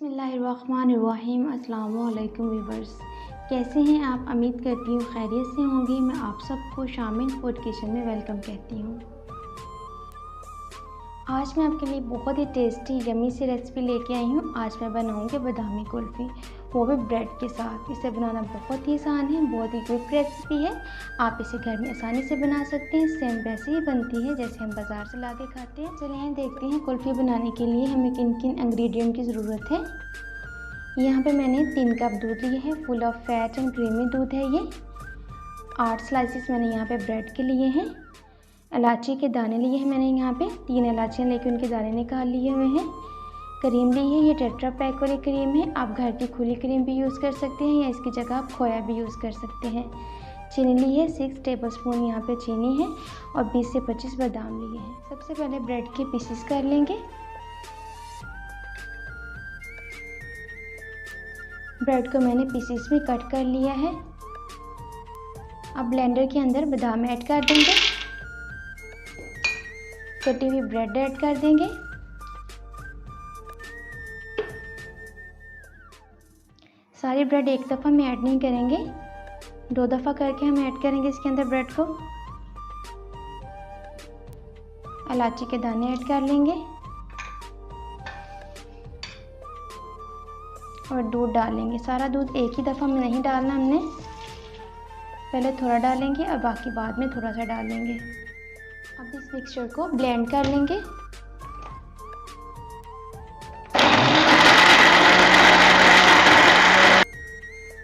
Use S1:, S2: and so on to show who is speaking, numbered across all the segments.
S1: बिस्मिल्लाहिर्रहमानिर्रहीम। अस्सलामु अलैकुम व्यूअर्स, कैसे हैं आप? उम्मीद करती हूँ खैरियत से होंगे। मैं आप सबको शामिल फूड किचन में वेलकम कहती हूँ। आज मैं आपके लिए बहुत ही टेस्टी यमी सी रेसिपी लेके आई हूँ। आज मैं बनाऊँगी बादामी कुल्फ़ी, वो भी ब्रेड के साथ। इसे बनाना बहुत ही आसान है, बहुत ही क्विक रेसिपी है। आप इसे घर में आसानी से बना सकते हैं। सेम वैसे ही बनती है जैसे हम बाज़ार से ला के खाते हैं। चलिए देखते हैं कुल्फ़ी बनाने के लिए हमें किन किन इंग्रेडिएंट की ज़रूरत है। यहाँ पे मैंने 3 कप दूध लिए हैं। Full of fat and creamy दूध है ये। 8 स्लाइसिस मैंने यहाँ पे ब्रेड के लिए हैं। इलायची के दाने लिए हैं मैंने यहाँ पे 3 इलायचियाँ लेके उनके दाने निकाल लिए हुए हैं। क्रीम ली है, ये टेट्रा पैक वाली क्रीम है। आप घर की खुली क्रीम भी यूज़ कर सकते हैं या इसकी जगह आप खोया भी यूज़ कर सकते हैं। चीनी ली है, 6 टेबलस्पून यहाँ पे चीनी है और 20 से 25 बादाम लिए हैं। सबसे पहले ब्रेड के पीसेस कर लेंगे। ब्रेड को मैंने पीसेस में कट कर लिया है। अब ब्लेंडर के अंदर बादाम ऐड कर देंगे, कटी हुई ब्रेड ऐड कर देंगे, सारी ब्रेड एक दफ़ा में ऐड नहीं करेंगे, 2 दफ़ा करके हम ऐड करेंगे इसके अंदर ब्रेड को। इलायची के दाने ऐड कर लेंगे और दूध डालेंगे। सारा दूध एक ही दफ़ा में नहीं डालना हमने, पहले थोड़ा डालेंगे और बाकी बाद में थोड़ा सा डालेंगे। अब इस मिक्सचर को ब्लेंड कर लेंगे।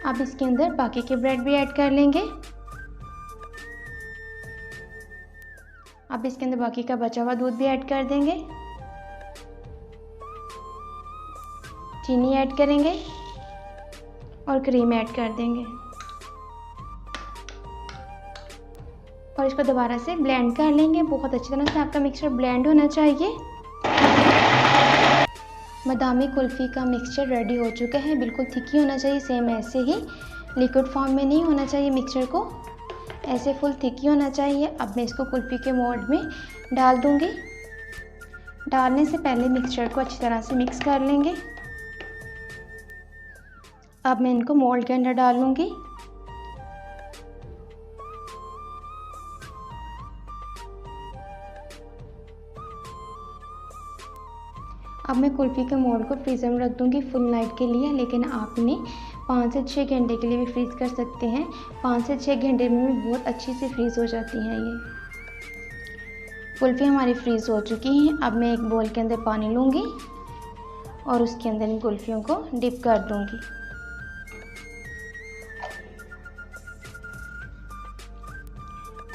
S1: अब इसके अंदर बाकी के ब्रेड भी ऐड कर लेंगे। अब इसके अंदर बाकी का बचा हुआ दूध भी ऐड कर देंगे। चीनी ऐड करेंगे और क्रीम ऐड कर देंगे और इसको दोबारा से ब्लेंड कर लेंगे। बहुत अच्छी तरह से आपका मिक्सचर ब्लेंड होना चाहिए। बादामी कुल्फ़ी का मिक्सचर रेडी हो चुका है। बिल्कुल थिक ही होना चाहिए, सेम ऐसे ही, लिक्विड फॉर्म में नहीं होना चाहिए। मिक्सचर को ऐसे फुल थिक ही होना चाहिए। अब मैं इसको कुल्फ़ी के मोल्ड में डाल दूँगी। डालने से पहले मिक्सचर को अच्छी तरह से मिक्स कर लेंगे। अब मैं इनको मोल्ड के अंदर डाल लूँगी। अब मैं कुल्फ़ी के मोल्ड को फ्रीज़र में रख दूँगी फुल नाइट के लिए, लेकिन आप इन्हें 5 से 6 घंटे के लिए भी फ्रीज़ कर सकते हैं। 5 से 6 घंटे में भी बहुत अच्छी से फ्रीज़ हो जाती हैं ये। कुल्फ़ी हमारी फ्रीज़ हो चुकी हैं। अब मैं एक बोल के अंदर पानी लूँगी और उसके अंदर इन कुल्फ़ियों को डिप कर दूँगी।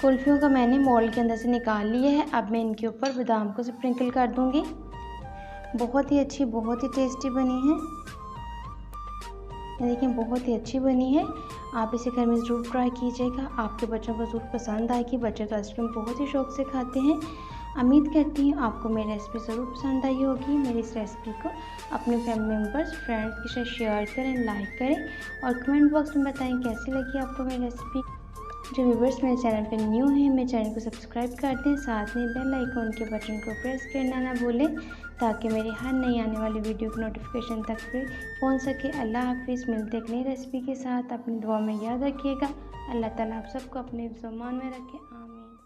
S1: कुल्फ़ियों का मैंने मोल्ड के अंदर से निकाल लिया है। अब मैं इनके ऊपर बादाम को स्प्रिंकल कर दूँगी। बहुत ही अच्छी, बहुत ही टेस्टी बनी है। ये देखिए, बहुत ही अच्छी बनी है। आप इसे घर में ज़रूर ट्राई कीजिएगा, आपके बच्चों को ज़रूर पसंद आएगी। बच्चे तो आइसक्रीम बहुत ही शौक़ से खाते हैं। उम्मीद करती हूँ आपको मेरी रेसिपी ज़रूर पसंद आई होगी। मेरी इस रेसिपी को अपने फैमिली मेम्बर्स, फ्रेंड्स के साथ शेयर करें, लाइक करें और कमेंट बॉक्स में बताएं कैसी लगी आपको मेरी रेसिपी। जो व्यूवर्स मेरे चैनल पर न्यू हैं, मेरे चैनल को सब्सक्राइब कर दें, साथ में बेल आइकॉन के बटन को प्रेस करना ना भूलें, ताकि मेरी हर नई आने वाली वीडियो की नोटिफिकेशन तक फिर पहुंच सके। अल्लाह हाफिज़। मिलते एक नई रेसिपी के साथ। अपनी दुआ में याद रखिएगा। अल्लाह ताला आप सबको अपने ज़ुबान में रखे। आमीन।